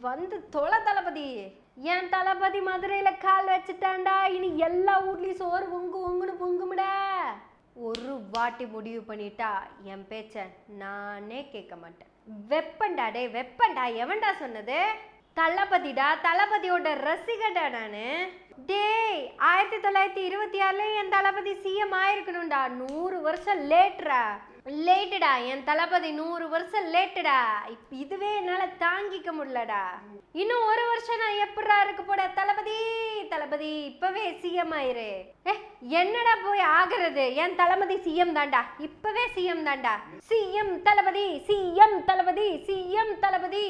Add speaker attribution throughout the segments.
Speaker 1: வந்து தொலை தளபதி. என் தளபதி மதுரையில கால் வச்சுட்டான்டா. இனி எல்லா வீட்லயும் சோறு உங்குன்னு பொங்குமுடா. ஒரு வாட்டி முடிவு பண்ணிட்டா என் பேச்ச நானே கேட்க மாட்டேன். வெப்பண்டா டே வெப்பண்டா. எவன்டா சொன்னது? தளபதிடா, தளபதியோட ரசிகடா நானு. டேய் 1926 என் தளபதி சிஎம் ஆயிருக்கணும்டா. 100 வருஷம் லேட்டுடா. என் தளபதி 100 வருஷம் லேட்டுடா. இதுவே என்னால தாங்கிக்க முடியலடா. இன்னும் 1 வருஷம் நான் எப்படா இருக்க போட? தளபதி இப்பவே சிஎம் ஆயிரு. என்னடா போய் ஆகிறது? என் தளபதி சிஎம் தாண்டா. இப்பவே சிஎம் தாண்டா. சிஎம் தளபதி.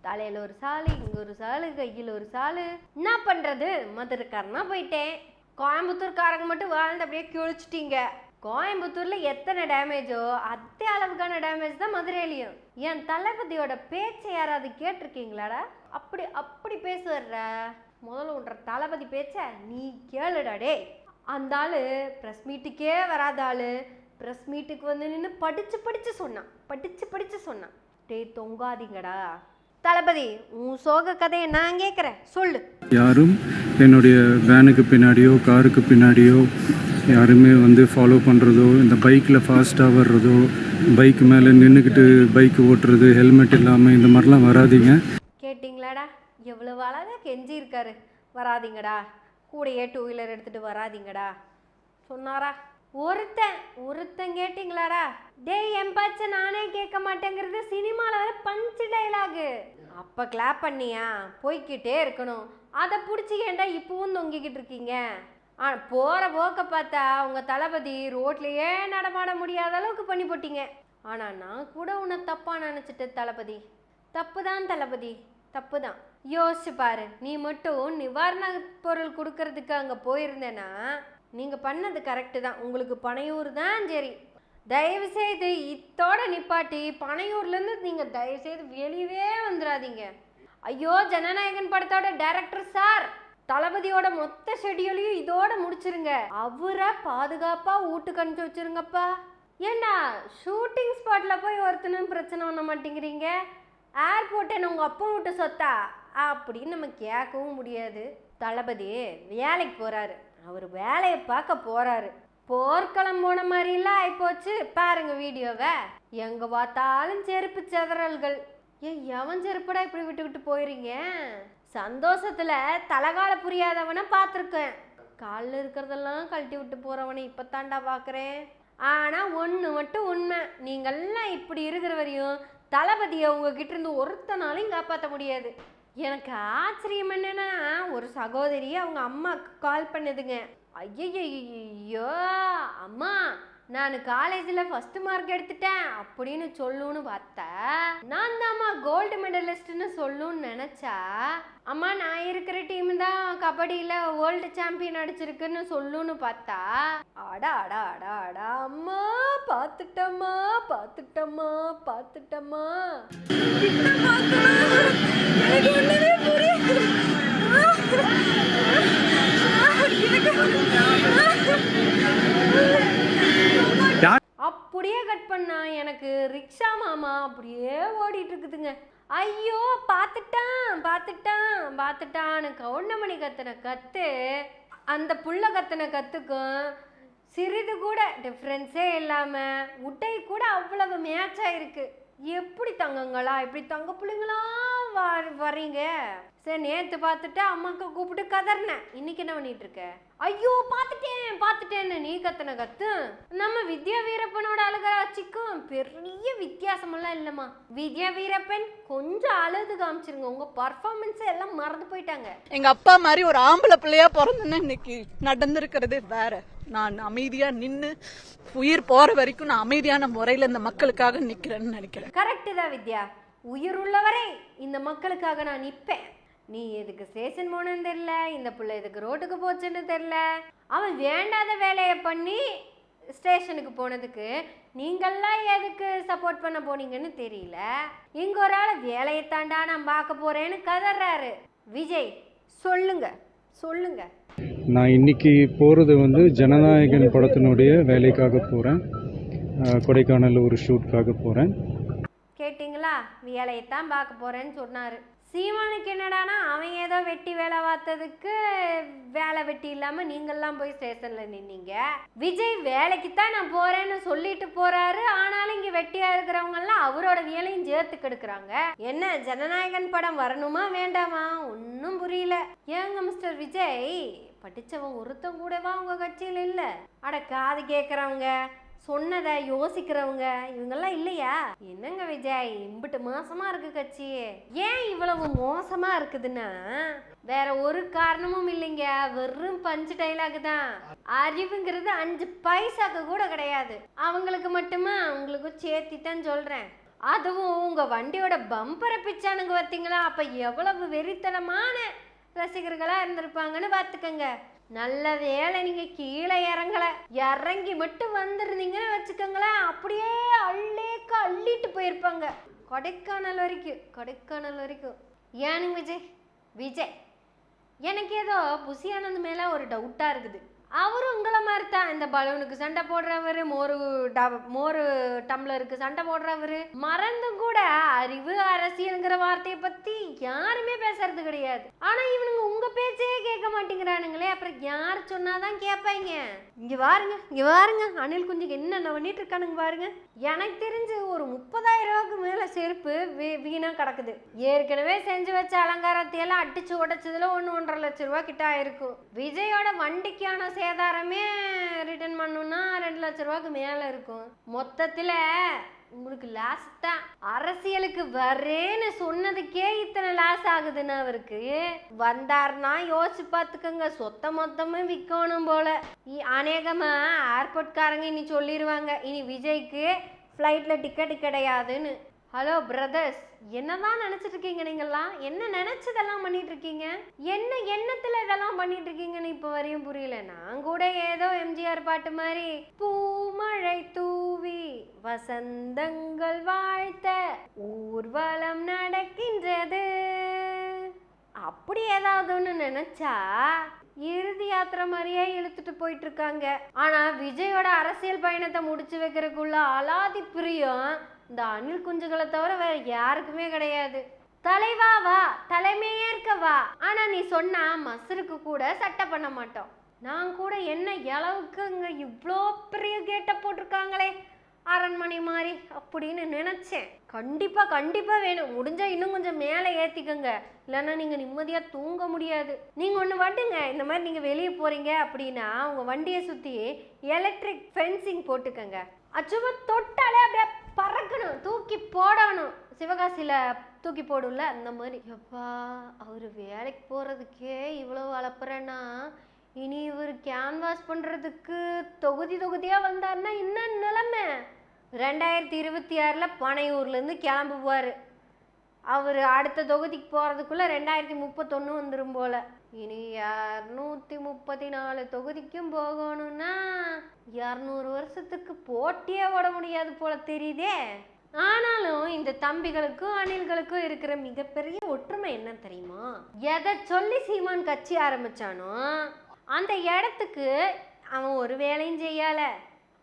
Speaker 1: தலையில ஒரு சாலு, இங்க ஒரு சாலு, கையில் ஒரு சாலு. என்ன பண்றது? மதுரைக்காரனா போயிட்டேன். கோயம்புத்தூர்காரங்க மட்டும் வாழ்ந்து அப்படியே கிழிச்சிட்டீங்க. கோயம்புத்தூர்ல எத்தனை டேமேஜோ அதே அளவுக்கான டேமேஜ் தான் மதுரையிலையும். என் தளபதியோட பேச்சை யாராவது கேட்டிருக்கீங்களாடா? அப்படி பேசுற. முதல்ல உன்ற தளபதி பேச்ச நீ கேளுடா டே. அந்த ஆளு ப்ரெஸ் மீட்டுக்கே வராத ஆளு ப்ரெஸ் மீட்டுக்கு வந்து நின்று படிச்சு சொன்னான். டே தொங்காதீங்கடா. தளபதி உன் சோக கதையை நான் கேட்குறேன், சொல்லு.
Speaker 2: யாரும் என்னுடைய வேனுக்கு பின்னாடியோ காருக்கு பின்னாடியோ யாருமே வந்து ஃபாலோ பண்ணுறதோ, இந்த பைக்கில் ஃபாஸ்ட்டாக வர்றதோ, பைக் மேலே நின்றுக்கிட்டு பைக் ஓட்டுறது, ஹெல்மெட் இல்லாமல் இந்த மாதிரிலாம் வராதிங்க.
Speaker 1: கேட்டிங்களாடா? எவ்வளவு அழகாக கெஞ்சி இருக்காரு. வராதிங்கடா, கூடையே 2 வீலர் எடுத்துகிட்டு வராதிங்கடா சொன்னாரா? ஒருத்தன் கேட்டிங்களாடா? டேய் என் பச்சை நானே கேட்க மாட்டேங்கிறது சினிமாவில் வர பஞ்சு டைலாகு. அப்போ கிளாப் பண்ணியா? போய்கிட்டே இருக்கணும். அதை பிடிச்சிக்கேண்டா இப்பவும் தொங்கிக்கிட்டு இருக்கீங்க. போகிற போக்க பார்த்தா உங்கள் தளபதி ரோட்லேயே நடமாட முடியாத அளவுக்கு பண்ணி போட்டீங்க. ஆனால் நான் கூட உன்னை தப்பாக நினச்சிட்டு தளபதி. தப்பு தான். யோசிச்சு பாரு. நீ மட்டும் நிவாரண பொருள் கொடுக்கறதுக்கு அங்கே போயிருந்தேன்னா நீங்கள் பண்ணது கரெக்டு தான். உங்களுக்கு பனையூர் தான் சரி. தயவுசெய்து இத்தோட நிப்பாட்டி பனையூர்லேருந்து நீங்கள் தயவுசெய்து வெளியவே வந்துடாதீங்க. ஐயோ, ஜனநாயகன் படத்தோட டைரக்டர் சார், தளபதியோட மொத்த ஷெடியூலையும் இதோட முடிச்சிருங்க. அவரை பாதுகாப்பாக வீட்டுக்கு அனுப்பிச்சு வச்சிருங்கப்பா. ஏண்டா ஷூட்டிங் ஸ்பாட்டில் போய் ஒருத்தனும் பிரச்சனை பண்ண மாட்டேங்கிறீங்க? ஏர்போர்ட் என்ன உங்கள் அப்பா விட்டு சொத்தா அப்படின்னு நம்ம கேட்கவும் முடியாது. தளபதி வேலைக்கு போகிறாரு. அவர் வேலையை பார்க்க போகிறாரு. போர்க்களம் போன மாதிரிலாம் ஆயிப்போச்சு பாருங்க வீடியோவை. எங்கே பார்த்தாலும் செருப்பு செதறல்கள். எவன் செருப்படா இப்படி விட்டு போயிறீங்க? சந்தோஷத்தில் தலகால புரியாதவனை பார்த்துருக்கேன். காலில் இருக்கிறதெல்லாம் கழட்டி விட்டு போகிறவனை இப்போ தாண்டா பார்க்குறேன். ஆனால் ஒன்று மட்டும் உண்மை, நீங்கள்லாம் இப்படி இருக்கிற வரையும் தளபதியை உங்ககிட்ட இருந்து ஒருத்தனாலையும் காப்பாற்ற முடியாது. எனக்கு ஆச்சரியம் என்னன்னா, ஒரு சகோதரி அவங்க அம்மாவுக்கு கால் பண்ணுதுங்க. ஐயோ அம்மா, நான் காலேஜில் ஃபஸ்ட்டு மார்க் எடுத்துட்டேன் அப்படின்னு சொல்லுன்னு பார்த்தா, நான் தான்மா கோல்டு மெடலிஸ்ட்னு சொல்லுன்னு நினச்சா, அம்மா நான் இருக்கிற டீம் தான் கபடியில் வேர்ல்டு சாம்பியன் அடிச்சிருக்குன்னு சொல்லுன்னு பார்த்தா, அடா அம்மா பார்த்துட்டம்மா. அப்படியே கட் பண்ணா எனக்கு ரிக்ஷா மாமா அப்படியே ஓடிட்டு இருக்குதுங்க. ஐயோ பார்த்துட்டான்னு கவுண்டமணி கத்துன கத்து அந்த புள்ள கத்துன கத்துக்கும் சிறிது கூட டிஃப்ரென்ஸே இல்லாமல் உட்டை கூட அவ்வளவு மேட்சாக இருக்கு. எப்படி தங்கங்களா, இப்படி தங்க பிள்ளைங்களா வர்றீங்க? சரி, நேற்று பார்த்துட்டு அம்மாக்க கூப்பிட்டு கதறினேன். இன்னைக்கு என்ன பண்ணிட்டு இருக்க? ஐயோ பார்த்துட்டேன்னு நீ கத்துன கத்து நம்ம வித்யா வீரப்பனோட அழுகாட்சிக்கும் பெரிய வித்தியாசமெல்லாம் இல்லைம்மா. வித்யா வீரப்பன் கொஞ்சம் அழுது காமிச்சிருங்க. உங்க பர்ஃபார்மன்ஸ் எல்லாம் மறந்து போயிட்டாங்க.
Speaker 3: எங்க அப்பா மாதிரி ஒரு ஆம்பளை பிள்ளையா பிறந்தேன்னு இன்னைக்கு நடந்திருக்கிறதே வேற. நான் அமைதியா நின்று உயிர் போற வரைக்கும் நான் அமைதியான முறையில இந்த மக்களுக்காக நிக்கிறேன்னு நினைக்கிறேன்.
Speaker 1: கரெக்டு தான் வித்யா. உயிர் உள்ளவரை இந்த மக்களுக்காக நான் நிற்பேன். நீ எதுக்கு ஸ்டேஷன் போனன்னு தெரியல, இந்த பிள்ளை எதுக்கு ரோட்டுக்கு போச்சுன்னு தெரியல. அவன் வேண்டாத வேலையை பண்ணி ஸ்டேஷனுக்கு போனதுக்கு நீங்கள்லாம் எதுக்கு சப்போர்ட் பண்ண போனீங்கன்னு தெரியல. இங்க ஒரு ஆள் வேலையை தாண்டா நான் பார்க்க போறேன்னு கதறாரு. விஜய் சொல்லுங்க.
Speaker 2: நான் இன்னைக்கு போகிறது வந்து ஜனநாயகன் படத்தினுடைய வேலைக்காக போகிறேன். கொடைக்கானல் ஒரு ஷூட்காக போகிறேன்.
Speaker 1: கேட்டிங்களா? வேலையைத்தான் பார்க்க போறேன்னு சொன்னாரு. சீமானுக்கு என்னடானா அவன் ஏதோ வெட்டி வேலை பார்த்ததுக்கு வேலை வெட்டி இல்லாமல் நீங்கள்லாம் போய் ஸ்டேஷனில் நின்னீங்க. விஜய் வேலைக்கு தான் நான் போகிறேன்னு சொல்லிட்டு போகிறாரு. ஆனாலும் இங்கே வெட்டியாக இருக்கிறவங்கெல்லாம் அவரோட வேலையும் சேர்த்து கெடுக்குறாங்க. என்ன ஜனநாயகன் படம் வரணுமா வேண்டாமா ஒன்றும் புரியல. ஏங்க மிஸ்டர் விஜய், படித்தவன் ஒருத்தன் கூடவா உங்கள் கட்சியில் இல்லை? அட காது கேட்குறவங்க, சொன்னதை யோசிக்கிறவங்க இவங்கெல்லாம் இல்லையா? என்னங்க விஜய் இம்பிட்டு மோசமா இருக்கு கட்சி. ஏன் இவ்வளவு மோசமா இருக்குதுன்னா வேற ஒரு காரணமும் இல்லைங்க, வெறும் பஞ்சு டைலாக் தான். அறிவுங்கிறது 5 பைசாக்கு கூட கிடையாது. அவங்களுக்கு மட்டுமா, அவங்களுக்கும் சேர்த்தித்தான் சொல்றேன். அதுவும் உங்க வண்டியோட பம்பரை பிச்சானுங்க பார்த்தீங்களா, அப்ப எவ்வளவு வெறித்தனமான ரசிகர்களா இருந்திருப்பாங்கன்னு பார்த்துக்கங்க. நல்ல வேலை நீங்க கீழே இறங்கி மட்டும் வந்திருந்தீங்கன்னு வச்சுக்கோங்களேன், அப்படியே அள்ளிட்டு போயிருப்பாங்க கொடைக்கானல் வரைக்கும். ஏனுங்க விஜய் எனக்கு ஏதோ புசி ஆனந்த் மேல ஒரு டவுட்டா இருக்குது. அவரும் உங்களை மாதிரி தான் இந்த பலூனுக்கு சண்டை போடுறவர், மோரு டம்ளருக்கு சண்டை போடுறவர். மறந்தும் கூட அறிவு அரசியல்ங்கிற வார்த்தையை பத்தி யாருமே பேசுறது கிடையாது. ஆனா இவனுங்க உங்க பேச்சையே கேட்க மாட்டேங்கிறானுங்களே, அப்புறம் யார் சொன்னாதான் கேட்பாங்க. இங்க பாருங்க அணில் குஞ்சுக்கு என்னென்ன பண்ணிட்டு இருக்கானுங்க பாருங்க. எனக்கு தெரிஞ்சு ஒரு 30,000 ரூபாய்க்கு மேல செருப்பு வீணா கிடக்குது. ஏற்கனவே செஞ்சு வச்ச அலங்காரத்தையெல்லாம் அடிச்சு உடைச்சதுல 1-1.5 லட்சம் ரூபாய் கிட்ட ஆயிருக்கும். விஜயோட வண்டிக்கான சேதாரமே ரிட்டர்ன் பண்ணணும்னா 2 லட்சம் ரூபாய்க்கு மேல இருக்கும். மொத்தத்துல உங்களுக்கு லாஸ் தான். அரசியலுக்கு வரேன்னு சொன்னதுக்கே இத்தனை லாஸ் ஆகுதுன்னு அவருக்கு வந்தாருன்னா யோசிச்சு பார்த்துக்கோங்க, சொத்த மொத்தமும் விற்கணும் போல. அநேகமா ஏர்போர்ட்காரங்க இனி சொல்லிடுவாங்க, இனி விஜய்க்கு ஃப்ளைட்ல டிக்கெட் கிடையாதுன்னு. ஹலோ பிரதர்ஸ், என்னதான் நினைச்சிட்டு இருக்கீங்க நீங்கெல்லாம்? என்ன நினைச்சதெல்லாம் பண்ணிட்டு இருக்கீங்க? என்ன எண்ணத்துல இதெல்லாம் பண்ணிட்டு இருக்கீங்கன்னு இப்ப வரையும் புரியல. நான் கூட ஏதோ எம்ஜிஆர் பாட்டு மாதிரி பூமழை தூவி வசந்தங்கள் வாழ்த்த ஊர்வலம் நடக்கின்றது அப்படி ஏதாவது ஒன்று நினைச்சா இறுதி யாத்திரை மாதிரியே இழுத்துட்டு போயிட்டு இருக்காங்க. ஆனா விஜயோட அரசியல் பயணத்தை முடிச்சு வைக்கிறதுக்குள்ள அலாதி பிரியம் இந்த அணில் குஞ்சுகளை தவிர வேற யாருக்குமே கிடையாது. தலைவா வா, தலைமையேற்க வா, ஆனா நீ சொன்னா மசருக்கு கூட சட்டை பண்ண மாட்டோம். நான் கூட என்ன அளவுக்கு இங்க இவ்வளோ பெரிய கேட்ட போட்டிருக்காங்களே அரண்மனை மாதிரி அப்படின்னு நினைச்சேன். கண்டிப்பா வேணும். முடிஞ்சா இன்னும் கொஞ்சம் மேலே ஏத்திக்கங்க, இல்லைன்னா நீங்க நிம்மதியா தூங்க முடியாது. நீங்க ஒண்ணு வட்டுங்க, இந்த மாதிரி நீங்க வெளியே போறீங்க அப்படின்னா உங்க வண்டியை சுத்தி எலக்ட்ரிக் ஃபென்சிங் போட்டுக்கங்க. அச்சுமா தொட்டாலே அப்படியே பறக்கணும், தூக்கி போடணும். சிவகாசியில தூக்கி போடும்ல அந்த மாதிரி. எப்பா அவரு வேலைக்கு போறதுக்கே இவ்வளவு அளப்புறேன்னா இனி இவர் கேன்வாஸ் பண்றதுக்கு தொகுதியா வந்தாருன்னா என்ன நிலைமை? 2026 பனையூர்ல இருந்து கிளம்புவாரு. அவர் அடுத்த தொகுதிக்கு போறதுக்குள்ள 2031 வந்துடும் போல. இனி 234 தொகுதிக்கும் போகணும்னா 200 வருஷத்துக்கு போட்டியே ஓட முடியாது போல தெரியுதே. ஆனாலும் இந்த தம்பிகளுக்கும் அணில்களுக்கும் இருக்கிற மிகப்பெரிய ஒற்றுமை என்ன தெரியுமா? எதை சொல்லி சீமான் கட்சி ஆரம்பிச்சானோ அந்த இடத்துக்கு அவன் ஒரு வேலையும் செய்யல.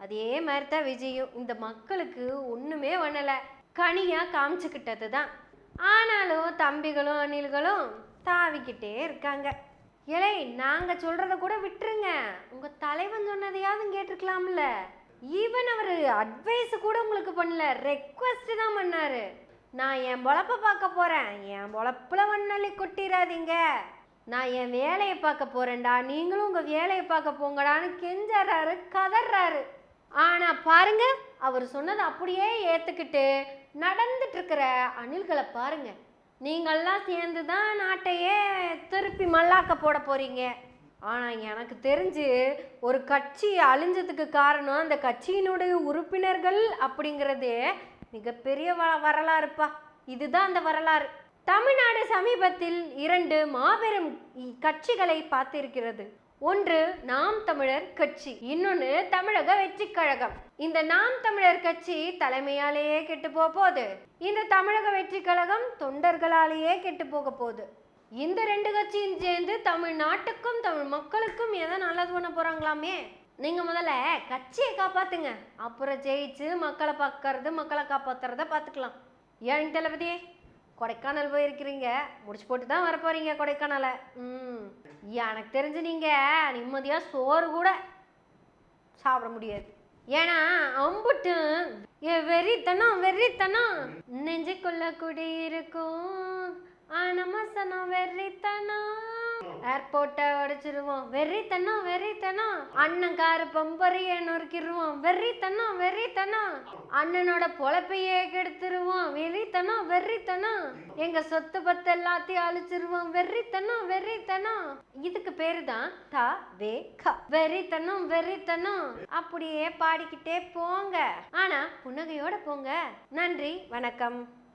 Speaker 1: அதே மாதிரி தான் விஜயும் இந்த மக்களுக்கு ஒண்ணுமே பண்ணல, கனியா காமிச்சுக்கிட்டது தான். ஆனாலும் தம்பிகளும் அணில்களும் தாவிக்கிட்டே இருக்காங்க. ஏலே நாங்க சொல்றத கூட விட்டுருங்க, உங்க தலைவன் சொன்னதையாவது கேட்டிருக்கலாம்ல. ஈவன் அவர் அட்வைஸ் கூட உங்களுக்கு பண்ணல, ரெக்வஸ்ட் தான் பண்ணாரு. நான் என் பொழப்ப பார்க்க போறேன், என் பொழப்புல வண்ணலி கொட்டிடாதீங்க, நான் என் வேலையை பார்க்க போறேன்டா, நீங்களும் உங்க வேலையை பார்க்க போங்கடான்னு கெஞ்சறாரு, கதறாரு. ஆனா பாருங்க அவர் சொன்னது அப்படியே ஏத்துக்கிட்டு நடந்துட்டு இருக்கிற அணில்களை பாருங்க. நீங்கள்லாம் சேர்ந்து தான் நாட்டையே திருப்பி மல்லாக்க போட போறீங்க. ஆனால் எனக்கு தெரிஞ்சு ஒரு கட்சி அழிஞ்சதுக்கு காரணம் அந்த கட்சியினுடைய உறுப்பினர்கள் அப்படிங்கிறது மிகப்பெரிய வரலாறுப்பா. இதுதான் அந்த வரலாறு. தமிழ்நாடு சமீபத்தில் 2 மாபெரும் கட்சிகளை பார்த்திருக்கிறது. ஒன்று நாம் தமிழர் கட்சி, இன்னொன்று தமிழக வெற்றி கழகம். இந்த நாம் தமிழர் கட்சி தலைமையாலேயே கெட்டு போகுது, இந்த தமிழக வெற்றி கழகம் தொண்டர்களாலேயே கெட்டு போக போகுது. இந்த 2 கட்சியும் சேர்ந்து தமிழ்நாட்டுக்கும் தமிழ் மக்களுக்கும் எதை நல்லது பண்ண போறாங்களாமே. நீங்க முதல்ல கட்சியை காப்பாத்துங்க, அப்புறம் ஜெயிச்சு மக்களை காப்பாத்துறத பார்த்துக்கலாம். ஏன் தளபதியே கொடைக்கானல் போயிருக்கிறீங்க, முடிச்சு போட்டு தான் வர போறீங்க கொடைக்கானலை. எனக்கு தெரிஞ்சு நீங்கள் நிம்மதியாக சோறு கூட சாப்பிட முடியாது. ஏன்னா அம்புட்டு வெறித்தனம் நெஞ்சுக்குள்ள குடி இருக்கும் ஆனமசனம் வெறித்தனம். ஏர்போர்ட்டை உடைச்சிருவோம் வெறித்தனம். அண்ணன் காரு பம்பரையே நொறுக்கிடுவோம் வெறித்தனம். அண்ணனோட பொழப்பையே கெடுத்துருவோம் வெறித்தனம். எங்க சொத்து பத்து எல்லாத்தையும் அழிச்சிருவோம் வெறித்தனம். இதுக்கு பேரு தான் வெறித்தனம். அப்படியே பாடிக்கிட்டே போங்க, ஆனா புன்னகையோட போங்க. நன்றி, வணக்கம்.